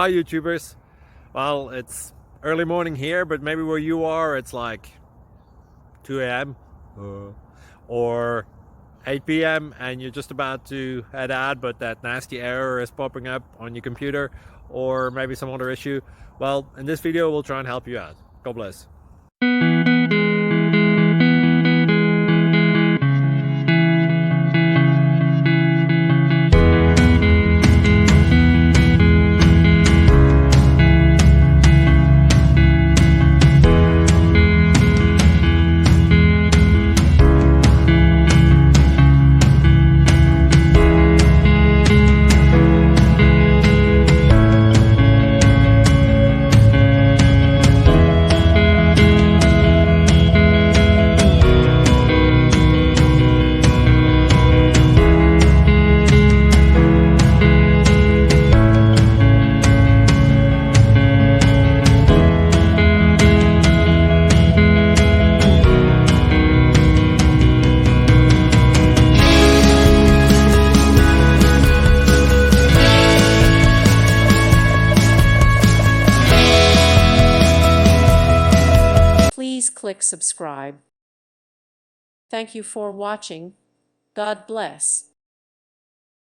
Hi YouTubers. Well, it's early morning here, but maybe where you are it's like 2 a.m. or 8 p.m. and you're just about to head out, but that nasty error is popping up on your computer, or maybe some other issue. Well, in this video we'll try and help you out. God bless. Please click subscribe. Thank you for watching. God bless.